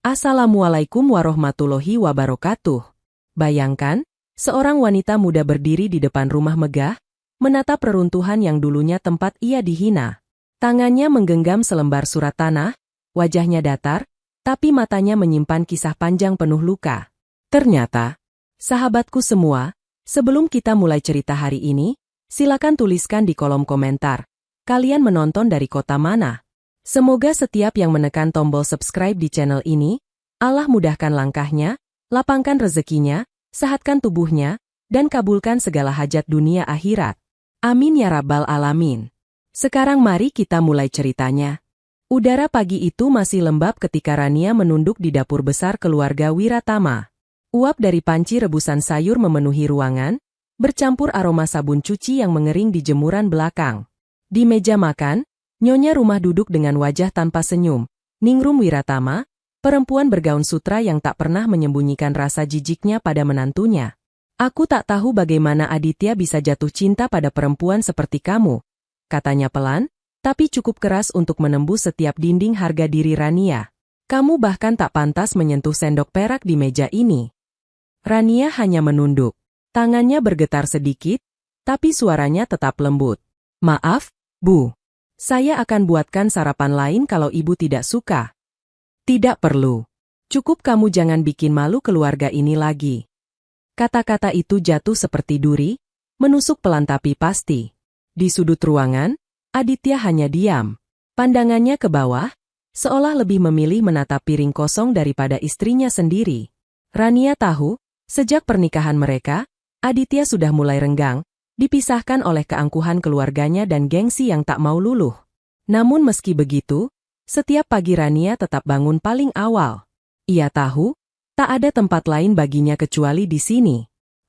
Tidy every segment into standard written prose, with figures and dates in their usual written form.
Assalamualaikum warahmatullahi wabarakatuh. Bayangkan, seorang wanita muda berdiri di depan rumah megah, menatap reruntuhan yang dulunya tempat ia dihina. Tangannya menggenggam selembar surat tanah, wajahnya datar, tapi matanya menyimpan kisah panjang penuh luka. Ternyata, sahabatku semua, sebelum kita mulai cerita hari ini, silakan tuliskan di kolom komentar, kalian menonton dari kota mana? Semoga setiap yang menekan tombol subscribe di channel ini, Allah mudahkan langkahnya, lapangkan rezekinya, sehatkan tubuhnya, dan kabulkan segala hajat dunia akhirat. Amin ya rabbal alamin. Sekarang mari kita mulai ceritanya. Udara pagi itu masih lembab ketika Rania menunduk di dapur besar keluarga Wiratama. Uap dari panci rebusan sayur memenuhi ruangan, bercampur aroma sabun cuci yang mengering di jemuran belakang. Di meja makan, Nyonya rumah duduk dengan wajah tanpa senyum. Ningrum Wiratama, perempuan bergaun sutra yang tak pernah menyembunyikan rasa jijiknya pada menantunya. Aku tak tahu bagaimana Aditya bisa jatuh cinta pada perempuan seperti kamu, katanya pelan, tapi cukup keras untuk menembus setiap dinding harga diri Rania. Kamu bahkan tak pantas menyentuh sendok perak di meja ini. Rania hanya menunduk. Tangannya bergetar sedikit, tapi suaranya tetap lembut. Maaf, Bu. Saya akan buatkan sarapan lain kalau ibu tidak suka. Tidak perlu. Cukup kamu jangan bikin malu keluarga ini lagi. Kata-kata itu jatuh seperti duri, menusuk pelan tapi pasti. Di sudut ruangan, Aditya hanya diam. Pandangannya ke bawah, seolah lebih memilih menatap piring kosong daripada istrinya sendiri. Rania tahu, sejak pernikahan mereka, Aditya sudah mulai renggang, dipisahkan oleh keangkuhan keluarganya dan gengsi yang tak mau luluh. Namun meski begitu, setiap pagi Rania tetap bangun paling awal. Ia tahu, tak ada tempat lain baginya kecuali di sini.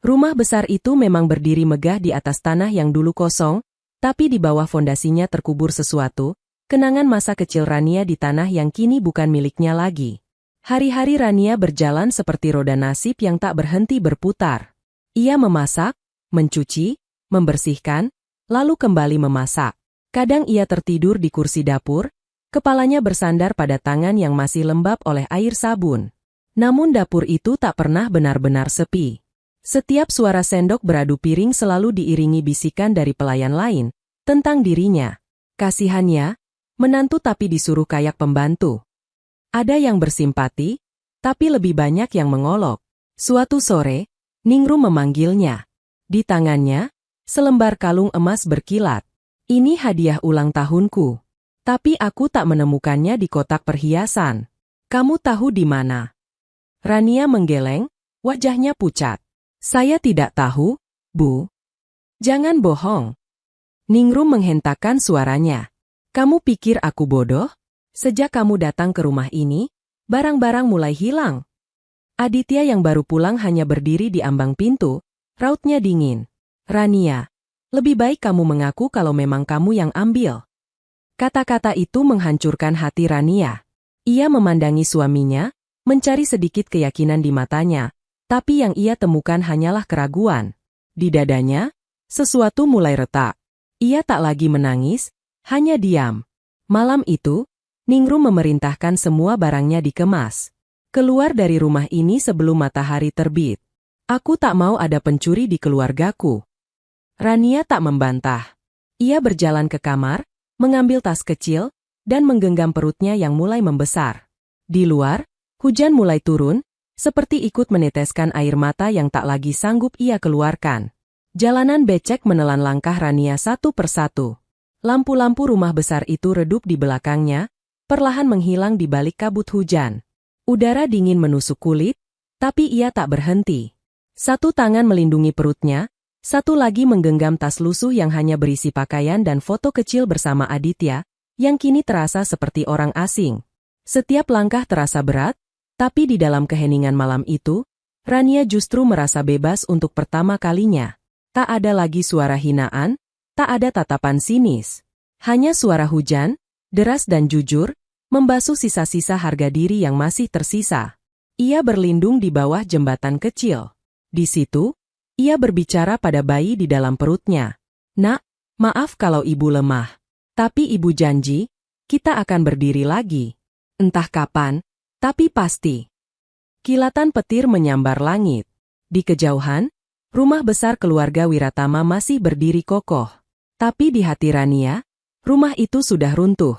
Rumah besar itu memang berdiri megah di atas tanah yang dulu kosong, tapi di bawah fondasinya terkubur sesuatu, kenangan masa kecil Rania di tanah yang kini bukan miliknya lagi. Hari-hari Rania berjalan seperti roda nasib yang tak berhenti berputar. Ia memasak, mencuci, membersihkan, lalu kembali memasak. Kadang ia tertidur di kursi dapur, kepalanya bersandar pada tangan yang masih lembab oleh air sabun. Namun dapur itu tak pernah benar-benar sepi. Setiap suara sendok beradu piring selalu diiringi bisikan dari pelayan lain, tentang dirinya. Kasihannya, menantu tapi disuruh kayak pembantu. Ada yang bersimpati, tapi lebih banyak yang mengolok. Suatu sore, Ningrum memanggilnya. Di tangannya, selembar kalung emas berkilat. Ini hadiah ulang tahunku. Tapi aku tak menemukannya di kotak perhiasan. Kamu tahu di mana? Rania menggeleng, wajahnya pucat. Saya tidak tahu, Bu. Jangan bohong. Ningrum menghentakkan suaranya. Kamu pikir aku bodoh? Sejak kamu datang ke rumah ini, barang-barang mulai hilang. Aditya yang baru pulang hanya berdiri di ambang pintu, rautnya dingin. Rania, lebih baik kamu mengaku kalau memang kamu yang ambil. Kata-kata itu menghancurkan hati Rania. Ia memandangi suaminya, mencari sedikit keyakinan di matanya, tapi yang ia temukan hanyalah keraguan. Di dadanya, sesuatu mulai retak. Ia tak lagi menangis, hanya diam. Malam itu, Ningrum memerintahkan semua barangnya dikemas. Keluar dari rumah ini sebelum matahari terbit. Aku tak mau ada pencuri di keluargaku. Rania tak membantah. Ia berjalan ke kamar, mengambil tas kecil, dan menggenggam perutnya yang mulai membesar. Di luar, hujan mulai turun, seperti ikut meneteskan air mata yang tak lagi sanggup ia keluarkan. Jalanan becek menelan langkah Rania satu persatu. Lampu-lampu rumah besar itu redup di belakangnya, perlahan menghilang di balik kabut hujan. Udara dingin menusuk kulit, tapi ia tak berhenti. Satu tangan melindungi perutnya, satu lagi menggenggam tas lusuh yang hanya berisi pakaian dan foto kecil bersama Aditya, yang kini terasa seperti orang asing. Setiap langkah terasa berat, tapi di dalam keheningan malam itu, Rania justru merasa bebas untuk pertama kalinya. Tak ada lagi suara hinaan, tak ada tatapan sinis. Hanya suara hujan, deras dan jujur, membasuh sisa-sisa harga diri yang masih tersisa. Ia berlindung di bawah jembatan kecil. Di situ, ia berbicara pada bayi di dalam perutnya. Nak, maaf kalau ibu lemah. Tapi ibu janji, kita akan berdiri lagi. Entah kapan, Tapi pasti. Kilatan petir menyambar langit. Di kejauhan, rumah besar keluarga Wiratama masih berdiri kokoh. Tapi di hati Rania, rumah itu sudah runtuh.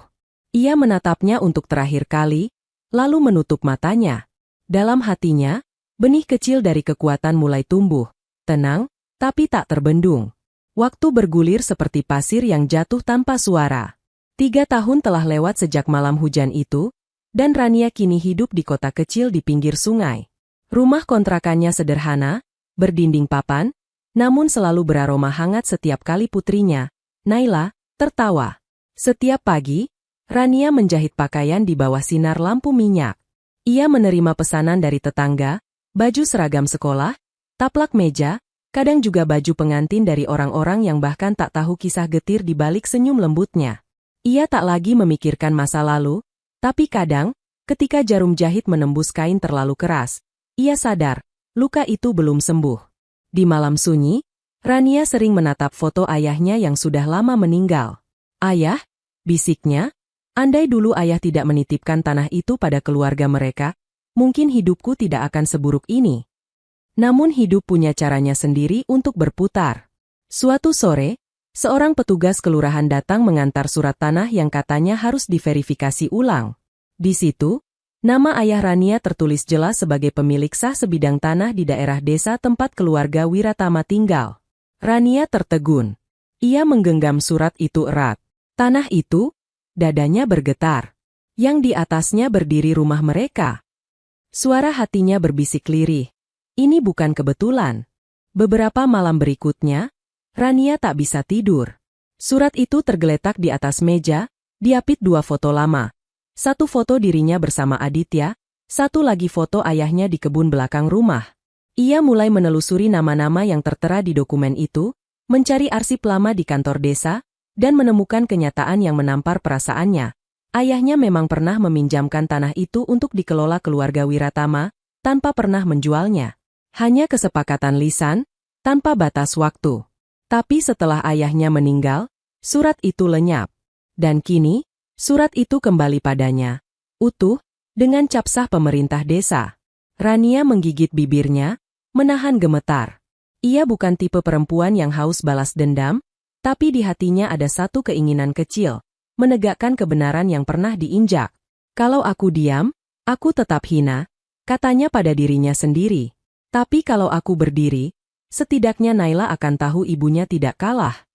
Ia menatapnya untuk terakhir kali, lalu menutup matanya. Dalam hatinya, benih kecil dari kekuatan mulai tumbuh. Tenang, tapi tak terbendung. Waktu bergulir seperti pasir yang jatuh tanpa suara. 3 tahun telah lewat sejak malam hujan itu, dan Rania kini hidup di kota kecil di pinggir sungai. Rumah kontrakannya sederhana, berdinding papan, namun selalu beraroma hangat setiap kali putrinya, Naila, tertawa. Setiap pagi, Rania menjahit pakaian di bawah sinar lampu minyak. Ia menerima pesanan dari tetangga, baju seragam sekolah, taplak meja, kadang juga baju pengantin dari orang-orang yang bahkan tak tahu kisah getir di balik senyum lembutnya. Ia tak lagi memikirkan masa lalu, tapi kadang, ketika jarum jahit menembus kain terlalu keras, ia sadar, luka itu belum sembuh. Di malam sunyi, Rania sering menatap foto ayahnya yang sudah lama meninggal. "Ayah," bisiknya, "andai dulu ayah tidak menitipkan tanah itu pada keluarga mereka, mungkin hidupku tidak akan seburuk ini." Namun hidup punya caranya sendiri untuk berputar. Suatu sore, seorang petugas kelurahan datang mengantar surat tanah yang katanya harus diverifikasi ulang. Di situ, nama ayah Rania tertulis jelas sebagai pemilik sah sebidang tanah di daerah desa tempat keluarga Wiratama tinggal. Rania tertegun. Ia menggenggam surat itu erat. Tanah itu, dadanya bergetar. Yang di atasnya berdiri rumah mereka. Suara hatinya berbisik lirih. Ini bukan kebetulan. Beberapa malam berikutnya, Rania tak bisa tidur. Surat itu tergeletak di atas meja, diapit 2 foto lama. 1 foto dirinya bersama Aditya, 1 lagi foto ayahnya di kebun belakang rumah. Ia mulai menelusuri nama-nama yang tertera di dokumen itu, mencari arsip lama di kantor desa, dan menemukan kenyataan yang menampar perasaannya. Ayahnya memang pernah meminjamkan tanah itu untuk dikelola keluarga Wiratama, tanpa pernah menjualnya. Hanya kesepakatan lisan, tanpa batas waktu. Tapi setelah ayahnya meninggal, surat itu lenyap. Dan kini, surat itu kembali padanya. Utuh, dengan cap sah pemerintah desa. Rania menggigit bibirnya, menahan gemetar. Ia bukan tipe perempuan yang haus balas dendam, tapi di hatinya ada satu keinginan kecil, menegakkan kebenaran yang pernah diinjak. "Kalau aku diam, aku tetap hina," katanya pada dirinya sendiri. "Tapi kalau aku berdiri, setidaknya Naila akan tahu ibunya tidak kalah."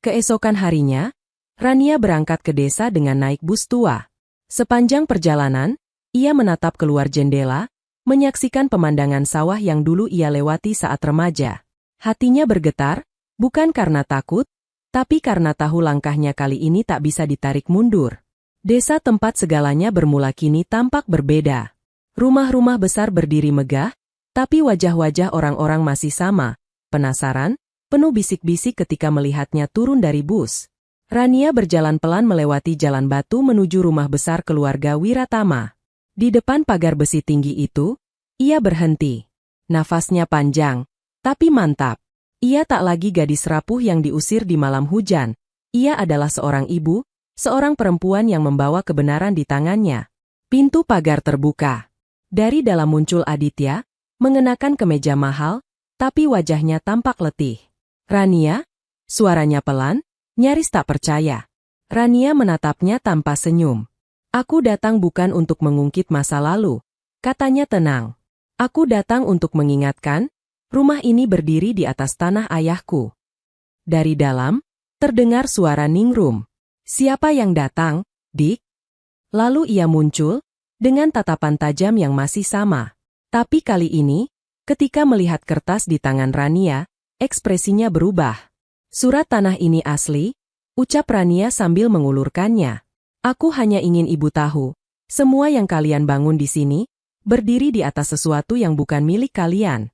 Keesokan harinya, Rania berangkat ke desa dengan naik bus tua. Sepanjang perjalanan, ia menatap keluar jendela, menyaksikan pemandangan sawah yang dulu ia lewati saat remaja. Hatinya bergetar, bukan karena takut, tapi karena tahu langkahnya kali ini tak bisa ditarik mundur. Desa tempat segalanya bermula kini tampak berbeda. Rumah-rumah besar berdiri megah, tapi wajah-wajah orang-orang masih sama, penasaran, penuh bisik-bisik ketika melihatnya turun dari bus. Rania berjalan pelan melewati jalan batu menuju rumah besar keluarga Wiratama. Di depan pagar besi tinggi itu, ia berhenti. Nafasnya panjang, tapi mantap. Ia tak lagi gadis rapuh yang diusir di malam hujan. Ia adalah seorang ibu, seorang perempuan yang membawa kebenaran di tangannya. Pintu pagar terbuka. Dari dalam muncul Aditya, mengenakan kemeja mahal, tapi wajahnya tampak letih. "Rania?" Suaranya pelan, nyaris tak percaya. Rania menatapnya tanpa senyum. "Aku datang bukan untuk mengungkit masa lalu," katanya tenang. "Aku datang untuk mengingatkan, rumah ini berdiri di atas tanah ayahku." Dari dalam, terdengar suara Ningrum. "Siapa yang datang, Dik?" Lalu ia muncul, dengan tatapan tajam yang masih sama. Tapi kali ini, ketika melihat kertas di tangan Rania, ekspresinya berubah. "Surat tanah ini asli," ucap Rania sambil mengulurkannya. "Aku hanya ingin ibu tahu, semua yang kalian bangun di sini, berdiri di atas sesuatu yang bukan milik kalian."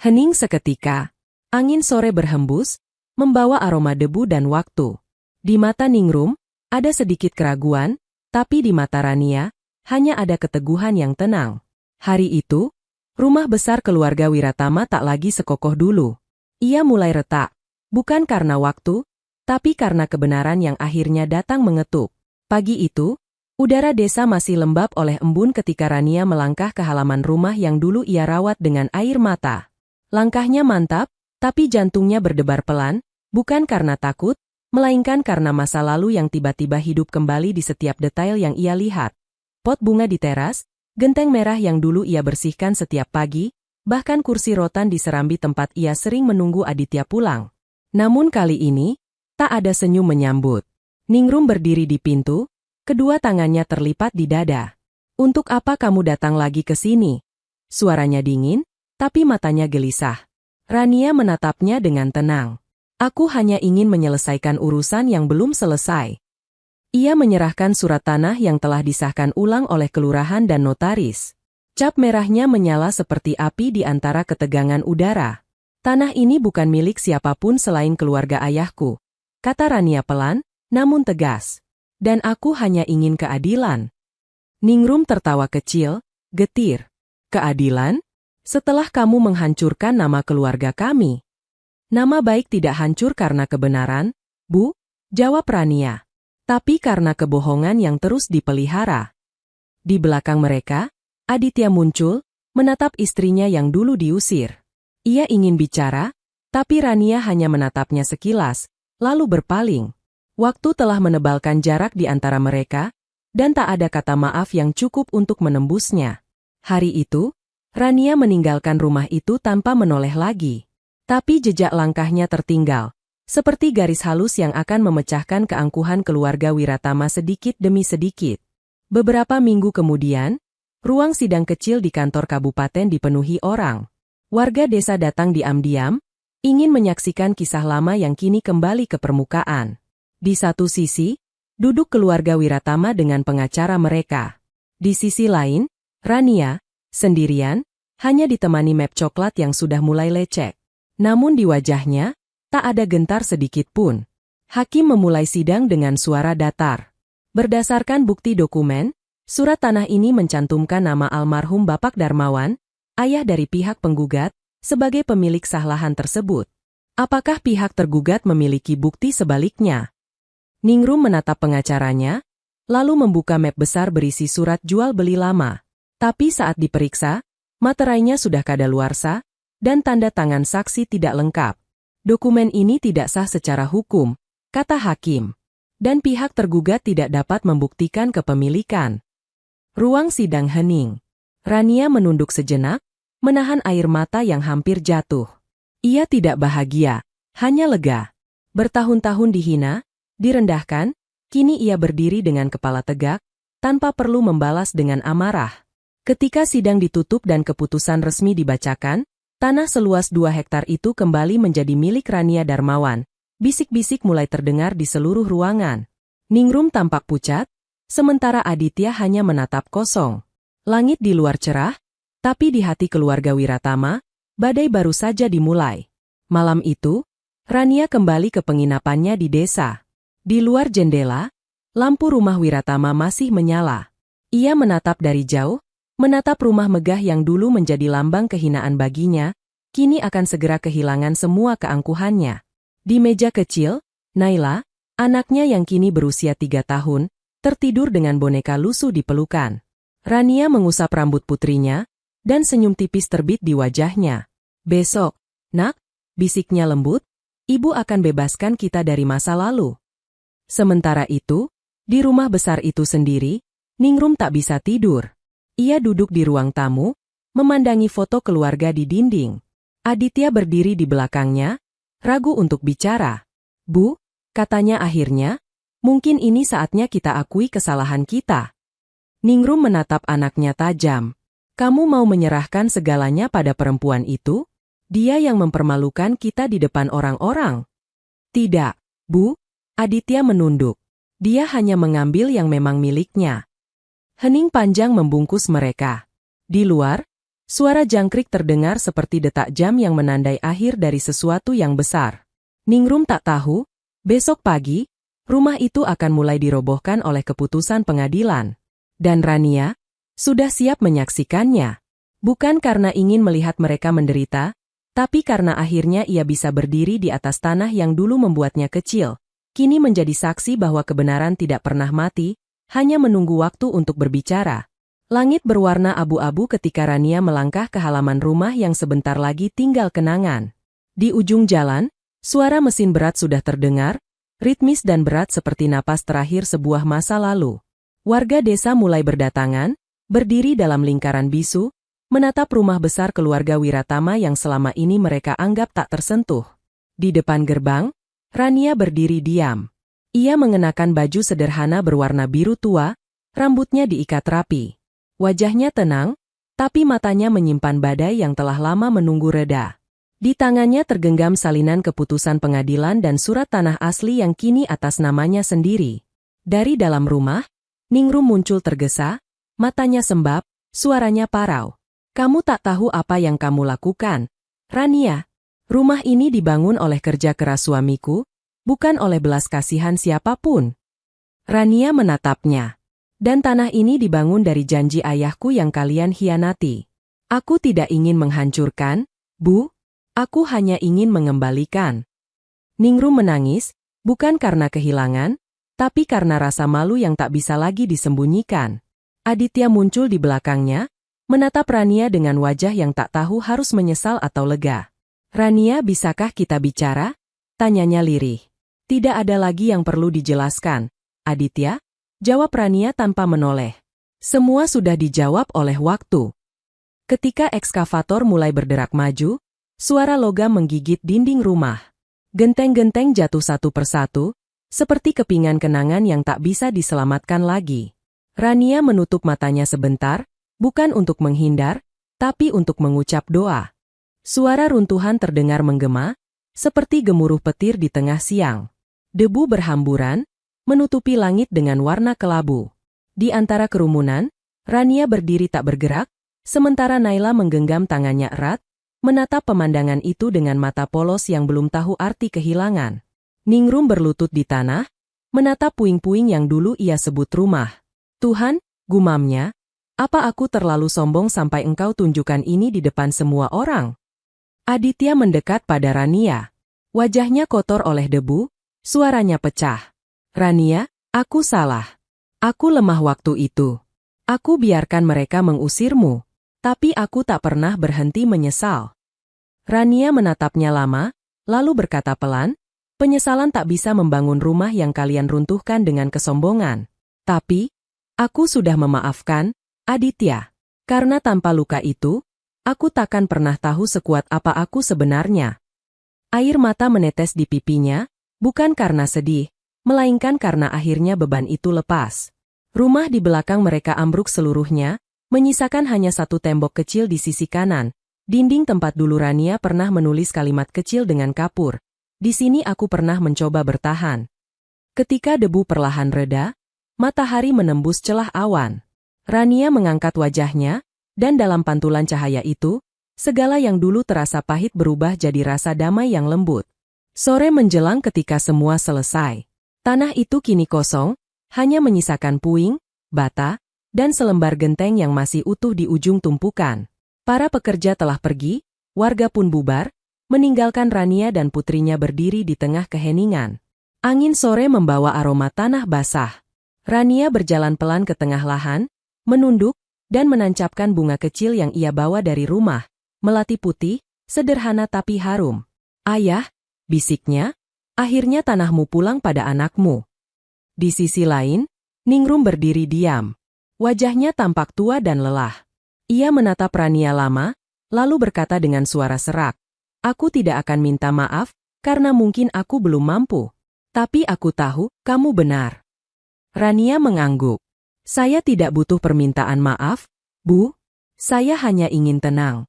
Hening seketika. Angin sore berhembus, membawa aroma debu dan waktu. Di mata Ningrum, ada sedikit keraguan, tapi di mata Rania, hanya ada keteguhan yang tenang. Hari itu, rumah besar keluarga Wiratama tak lagi sekokoh dulu. Ia mulai retak, bukan karena waktu, tapi karena kebenaran yang akhirnya datang mengetuk. Pagi itu, Udara desa masih lembab oleh embun ketika Rania melangkah ke halaman rumah yang dulu ia rawat dengan air mata. Langkahnya mantap, tapi jantungnya berdebar pelan, bukan karena takut, melainkan karena masa lalu yang tiba-tiba hidup kembali di setiap detail yang ia lihat. Pot bunga di teras, genteng merah yang dulu ia bersihkan setiap pagi, bahkan kursi rotan di serambi tempat ia sering menunggu Aditya pulang. Namun kali ini, tak ada senyum menyambut. Ningrum berdiri di pintu, kedua tangannya terlipat di dada. "Untuk apa kamu datang lagi ke sini?" Suaranya dingin, tapi matanya gelisah. Rania menatapnya dengan tenang. "Aku hanya ingin menyelesaikan urusan yang belum selesai." Ia menyerahkan surat tanah yang telah disahkan ulang oleh kelurahan dan notaris. Cap merahnya menyala seperti api di antara ketegangan udara. "Tanah ini bukan milik siapapun selain keluarga ayahku," kata Rania pelan, namun tegas. "Dan aku hanya ingin keadilan." Ningrum tertawa kecil, getir. "Keadilan? Setelah kamu menghancurkan nama keluarga kami." "Nama baik tidak hancur karena kebenaran, Bu," jawab Rania. "Tapi karena kebohongan yang terus dipelihara." Di belakang mereka, Aditya muncul, menatap istrinya yang dulu diusir. Ia ingin bicara, tapi Rania hanya menatapnya sekilas, lalu berpaling. Waktu telah menebalkan jarak di antara mereka, dan tak ada kata maaf yang cukup untuk menembusnya. Hari itu, Rania meninggalkan rumah itu tanpa menoleh lagi. Tapi jejak langkahnya tertinggal, seperti garis halus yang akan memecahkan keangkuhan keluarga Wiratama sedikit demi sedikit. Beberapa minggu kemudian, ruang sidang kecil di kantor kabupaten dipenuhi orang. Warga desa datang diam-diam, ingin menyaksikan kisah lama yang kini kembali ke permukaan. Di satu sisi, duduk keluarga Wiratama dengan pengacara mereka. Di sisi lain, Rania, sendirian, hanya ditemani map coklat yang sudah mulai lecek. Namun di wajahnya, tak ada gentar sedikit pun. Hakim memulai sidang dengan suara datar. Berdasarkan bukti dokumen, surat tanah ini mencantumkan nama almarhum Bapak Darmawan, ayah dari pihak penggugat, sebagai pemilik sah lahan tersebut. Apakah pihak tergugat memiliki bukti sebaliknya? Ningrum menatap pengacaranya, lalu membuka map besar berisi surat jual beli lama. Tapi saat diperiksa, materainya sudah kadaluarsa, dan tanda tangan saksi tidak lengkap. "Dokumen ini tidak sah secara hukum," kata hakim. "Dan pihak tergugat tidak dapat membuktikan kepemilikan." Ruang sidang hening. Rania menunduk sejenak, menahan air mata yang hampir jatuh. Ia tidak bahagia, hanya lega. Bertahun-tahun dihina, direndahkan, kini ia berdiri dengan kepala tegak, tanpa perlu membalas dengan amarah. Ketika sidang ditutup dan keputusan resmi dibacakan, tanah seluas 2 hektar itu kembali menjadi milik Rania Darmawan. Bisik-bisik mulai terdengar di seluruh ruangan. Ningrum tampak pucat, sementara Aditya hanya menatap kosong. Langit di luar cerah, tapi di hati keluarga Wiratama, badai baru saja dimulai. Malam itu, Rania kembali ke penginapannya di desa. Di luar jendela, lampu rumah Wiratama masih menyala. Ia menatap dari jauh, menatap rumah megah yang dulu menjadi lambang kehinaan baginya, kini akan segera kehilangan semua keangkuhannya. Di meja kecil, Naila, anaknya yang kini berusia 3 tahun, tertidur dengan boneka lusuh di pelukan. Rania mengusap rambut putrinya, dan senyum tipis terbit di wajahnya. "Besok, Nak," bisiknya lembut, "Ibu akan bebaskan kita dari masa lalu." Sementara itu, di rumah besar itu sendiri, Ningrum tak bisa tidur. Ia duduk di ruang tamu, memandangi foto keluarga di dinding. Aditya berdiri di belakangnya, ragu untuk bicara. "Bu," katanya akhirnya, "mungkin ini saatnya kita akui kesalahan kita." Ningrum menatap anaknya tajam. "Kamu mau menyerahkan segalanya pada perempuan itu? Dia yang mempermalukan kita di depan orang-orang." "Tidak, Bu." Aditya menunduk. Dia hanya mengambil yang memang miliknya. Hening panjang membungkus mereka. Di luar, suara jangkrik terdengar seperti detak jam yang menandai akhir dari sesuatu yang besar. Ningrum tak tahu, besok pagi, rumah itu akan mulai dirobohkan oleh keputusan pengadilan. Dan Rania sudah siap menyaksikannya. Bukan karena ingin melihat mereka menderita, tapi karena akhirnya ia bisa berdiri di atas tanah yang dulu membuatnya kecil. Kini menjadi saksi bahwa kebenaran tidak pernah mati, hanya menunggu waktu untuk berbicara. Langit berwarna abu-abu ketika Rania melangkah ke halaman rumah yang sebentar lagi tinggal kenangan. Di ujung jalan, suara mesin berat sudah terdengar, ritmis dan berat seperti napas terakhir sebuah masa lalu. Warga desa mulai berdatangan, berdiri dalam lingkaran bisu, menatap rumah besar keluarga Wiratama yang selama ini mereka anggap tak tersentuh. Di depan gerbang, Rania berdiri diam. Ia mengenakan baju sederhana berwarna biru tua, rambutnya diikat rapi. Wajahnya tenang, tapi matanya menyimpan badai yang telah lama menunggu reda. Di tangannya tergenggam salinan keputusan pengadilan dan surat tanah asli yang kini atas namanya sendiri. Dari dalam rumah, Ningrum muncul tergesa, matanya sembab, suaranya parau. Kamu tak tahu apa yang kamu lakukan, Rania. Rumah ini dibangun oleh kerja keras suamiku, bukan oleh belas kasihan siapapun. Rania menatapnya. Dan tanah ini dibangun dari janji ayahku yang kalian hianati. Aku tidak ingin menghancurkan, Bu. Aku hanya ingin mengembalikan. Ningrum menangis, bukan karena kehilangan, tapi karena rasa malu yang tak bisa lagi disembunyikan. Aditya muncul di belakangnya, menatap Rania dengan wajah yang tak tahu harus menyesal atau lega. Rania, bisakah kita bicara? Tanyanya lirih. Tidak ada lagi yang perlu dijelaskan, Aditya. Jawab Rania tanpa menoleh. Semua sudah dijawab oleh waktu. Ketika ekskavator mulai bergerak maju, suara logam menggigit dinding rumah. Genteng-genteng jatuh satu persatu, seperti kepingan kenangan yang tak bisa diselamatkan lagi. Rania menutup matanya sebentar, bukan untuk menghindar, tapi untuk mengucap doa. Suara runtuhan terdengar menggema, seperti gemuruh petir di tengah siang. Debu berhamburan, menutupi langit dengan warna kelabu. Di antara kerumunan, Rania berdiri tak bergerak, sementara Naila menggenggam tangannya erat, menatap pemandangan itu dengan mata polos yang belum tahu arti kehilangan. Ningrum berlutut di tanah, menatap puing-puing yang dulu ia sebut rumah. Tuhan, gumamnya, apa aku terlalu sombong sampai engkau tunjukkan ini di depan semua orang? Aditya mendekat pada Rania. Wajahnya kotor oleh debu, suaranya pecah. Rania, aku salah. Aku lemah waktu itu. Aku biarkan mereka mengusirmu. Tapi aku tak pernah berhenti menyesal. Rania menatapnya lama, lalu berkata pelan, penyesalan tak bisa membangun rumah yang kalian runtuhkan dengan kesombongan. Tapi, aku sudah memaafkan, Aditya. Karena tanpa luka itu, aku takkan pernah tahu sekuat apa aku sebenarnya. Air mata menetes di pipinya, bukan karena sedih, melainkan karena akhirnya beban itu lepas. Rumah di belakang mereka ambruk seluruhnya, menyisakan hanya satu tembok kecil di sisi kanan, dinding tempat dulu Rania pernah menulis kalimat kecil dengan kapur. Di sini aku pernah mencoba bertahan. Ketika debu perlahan reda, matahari menembus celah awan. Rania mengangkat wajahnya, dan dalam pantulan cahaya itu, segala yang dulu terasa pahit berubah jadi rasa damai yang lembut. Sore menjelang ketika semua selesai. Tanah itu kini kosong, hanya menyisakan puing, bata, dan selembar genteng yang masih utuh di ujung tumpukan. Para pekerja telah pergi, warga pun bubar, meninggalkan Rania dan putrinya berdiri di tengah keheningan. Angin sore membawa aroma tanah basah. Rania berjalan pelan ke tengah lahan, menunduk, dan menancapkan bunga kecil yang ia bawa dari rumah. Melati putih, sederhana tapi harum. Ayah, bisiknya, akhirnya tanahmu pulang pada anakmu. Di sisi lain, Ningrum berdiri diam. Wajahnya tampak tua dan lelah. Ia menatap Rania lama, lalu berkata dengan suara serak. Aku tidak akan minta maaf, karena mungkin aku belum mampu. Tapi aku tahu, kamu benar. Rania mengangguk. Saya tidak butuh permintaan maaf, Bu. Saya hanya ingin tenang.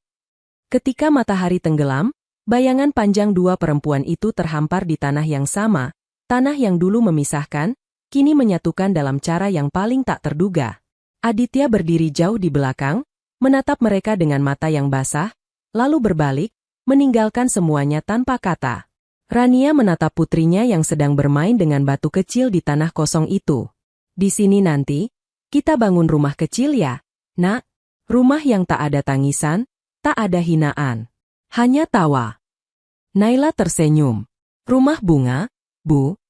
Ketika matahari tenggelam, bayangan panjang dua perempuan itu terhampar di tanah yang sama, tanah yang dulu memisahkan, kini menyatukan dalam cara yang paling tak terduga. Aditya berdiri jauh di belakang, menatap mereka dengan mata yang basah, lalu berbalik, meninggalkan semuanya tanpa kata. Rania menatap putrinya yang sedang bermain dengan batu kecil di tanah kosong itu. Di sini nanti, kita bangun rumah kecil ya, Nak. Rumah yang tak ada tangisan, tak ada hinaan. Hanya tawa. Naila tersenyum. Rumah bunga, Bu?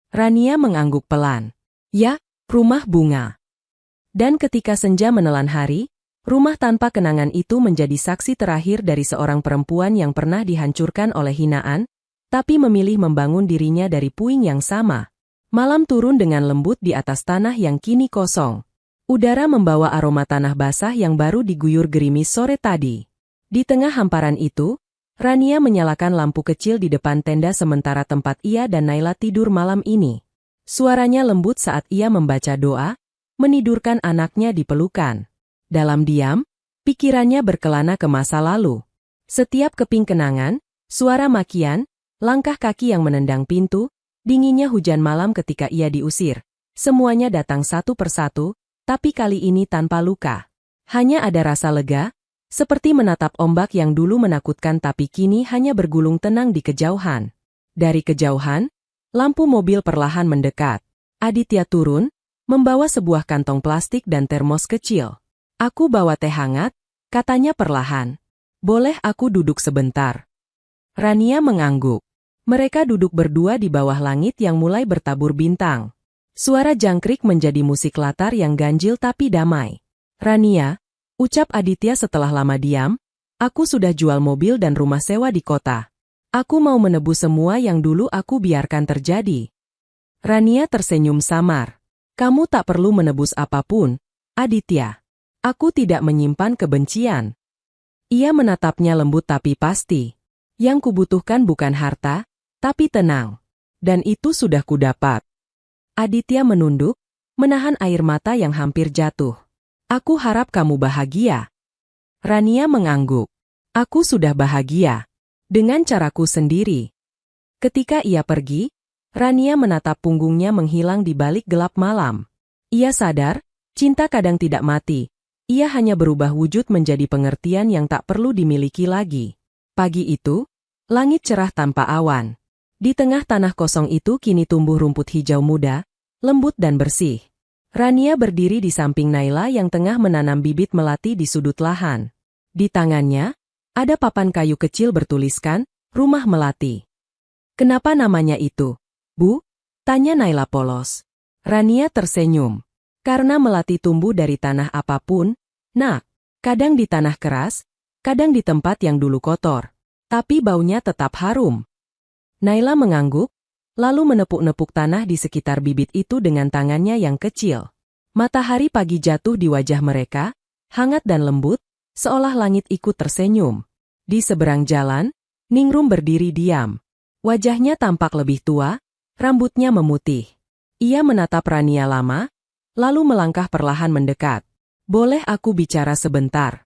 Rania mengangguk pelan. Ya, Rumah bunga. Dan ketika senja menelan hari, rumah tanpa kenangan itu menjadi saksi terakhir dari seorang perempuan yang pernah dihancurkan oleh hinaan, tapi memilih membangun dirinya dari puing yang sama. Malam turun dengan lembut di atas tanah yang kini kosong. Udara membawa aroma tanah basah yang baru diguyur gerimis sore tadi. Di tengah hamparan itu, Rania menyalakan lampu kecil di depan tenda sementara tempat ia dan Naila tidur malam ini. Suaranya lembut saat ia membaca doa, menidurkan anaknya di pelukan. Dalam diam, pikirannya berkelana ke masa lalu. Setiap keping kenangan, suara makian, langkah kaki yang menendang pintu, dinginnya hujan malam ketika ia diusir. Semuanya datang satu persatu, tapi kali ini tanpa luka. Hanya ada rasa lega, seperti menatap ombak yang dulu menakutkan tapi kini hanya bergulung tenang di kejauhan. Dari kejauhan, lampu mobil perlahan mendekat. Aditya turun, membawa sebuah kantong plastik dan termos kecil. "Aku bawa teh hangat," katanya perlahan. "Boleh aku duduk sebentar?" Rania mengangguk. Mereka duduk berdua di bawah langit yang mulai bertabur bintang. Suara jangkrik menjadi musik latar yang ganjil tapi damai. "Rania," ucap Aditya setelah lama diam, "aku sudah jual mobil dan rumah sewa di kota. Aku mau menebus semua yang dulu aku biarkan terjadi." Rania tersenyum samar. "Kamu tak perlu menebus apapun, Aditya. Aku tidak menyimpan kebencian." Ia menatapnya lembut tapi pasti. "Yang kubutuhkan bukan harta, tapi tenang. Dan itu sudah kudapat." Aditya menunduk, menahan air mata yang hampir jatuh. "Aku harap kamu bahagia." Rania mengangguk. "Aku sudah bahagia. Dengan caraku sendiri." Ketika ia pergi, Rania menatap punggungnya menghilang di balik gelap malam. Ia sadar, cinta kadang tidak mati. Ia hanya berubah wujud menjadi pengertian yang tak perlu dimiliki lagi. Pagi itu, langit cerah tanpa awan. Di tengah tanah kosong itu kini tumbuh rumput hijau muda, lembut dan bersih. Rania berdiri di samping Naila yang tengah menanam bibit melati di sudut lahan. Di tangannya, ada papan kayu kecil bertuliskan, "Rumah Melati." "Kenapa namanya itu, Bu?" tanya Naila polos. Rania tersenyum. "Karena melati tumbuh dari tanah apapun, Nak. Kadang di tanah keras, kadang di tempat yang dulu kotor. Tapi baunya tetap harum." Naila mengangguk, lalu menepuk-nepuk tanah di sekitar bibit itu dengan tangannya yang kecil. Matahari pagi jatuh di wajah mereka, hangat dan lembut, seolah langit ikut tersenyum. Di seberang jalan, Ningrum berdiri diam. Wajahnya tampak lebih tua, rambutnya memutih. Ia menatap Rania lama, lalu melangkah perlahan mendekat. "Boleh aku bicara sebentar?"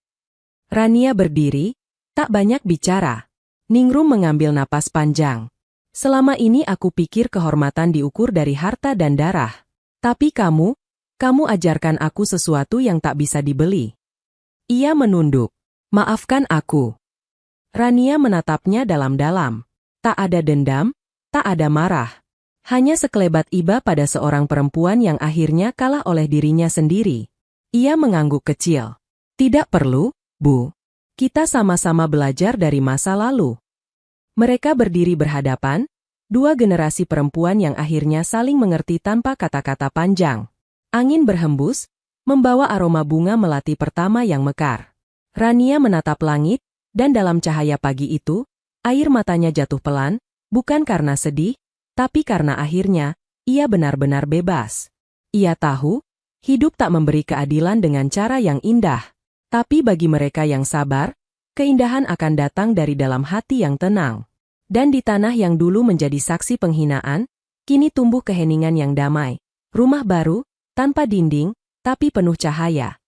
Rania berdiri, "Tak banyak bicara." Ningrum mengambil napas panjang. "Selama ini aku pikir kehormatan diukur dari harta dan darah. Tapi kamu ajarkan aku sesuatu yang tak bisa dibeli." Ia menunduk. "Maafkan aku." Rania menatapnya dalam-dalam. Tak ada dendam, tak ada marah. Hanya sekelebat iba pada seorang perempuan yang akhirnya kalah oleh dirinya sendiri. Ia mengangguk kecil. "Tidak perlu, Bu. Kita sama-sama belajar dari masa lalu." Mereka berdiri berhadapan, dua generasi perempuan yang akhirnya saling mengerti tanpa kata-kata panjang. Angin berhembus, membawa aroma bunga melati pertama yang mekar. Rania menatap langit, dan dalam cahaya pagi itu, air matanya jatuh pelan, bukan karena sedih, tapi karena akhirnya, ia benar-benar bebas. Ia tahu, hidup tak memberi keadilan dengan cara yang indah. Tapi bagi mereka yang sabar, keindahan akan datang dari dalam hati yang tenang. Dan di tanah yang dulu menjadi saksi penghinaan, kini tumbuh keheningan yang damai. Rumah baru, tanpa dinding, tapi penuh cahaya.